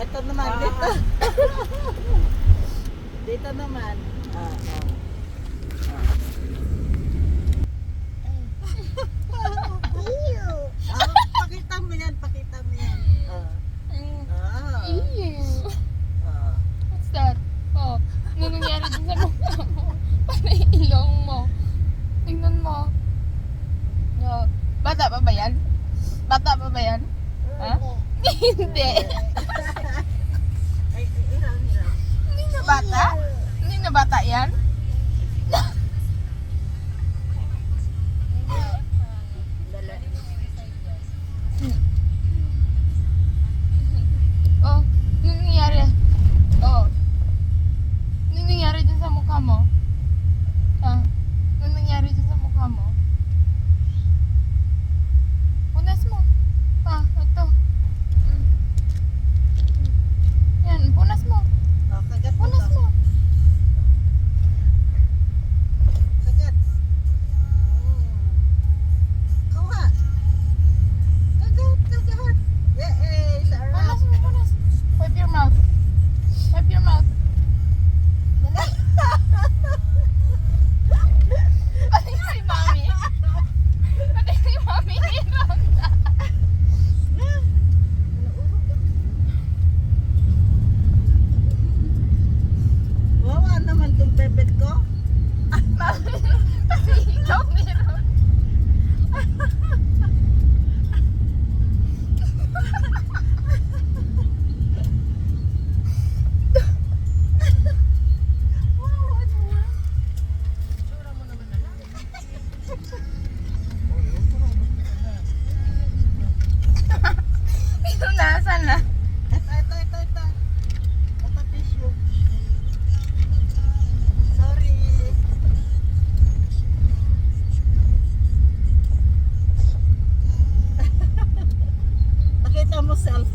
ito naman, dito. Dito naman. Pakita mo yan, pakita mo yan. Ew. What's that? Oh, ano nangyari dun sa mukha mo? Para ilong mo. Tingnan mo. Oh, bata pa ba yan? Bata pa ba yan? Ha? Hindi. Ay, hirap. Hindi na bata? Hindi na bata yan? Oh, ano nangyari? Oh. Ano nangyari dyan sa mukha mo? Ha? Ano nangyari dyan sa mukha mo? Punas mo. Ah, ito. Yan, punas mo. Kagat mo Punas to. mo. Kagat. Kuha. Kagat. Sarap. Punas mo, punas. Wipe your mouth. Wipe your mouth. Pati si Mami. Pati si Mami. Ronda. Wawa naman tong bebet ko. Pati ikaw meron. Pinunasan na. Ito. Ito tissue. Sorry. Pakita mo self.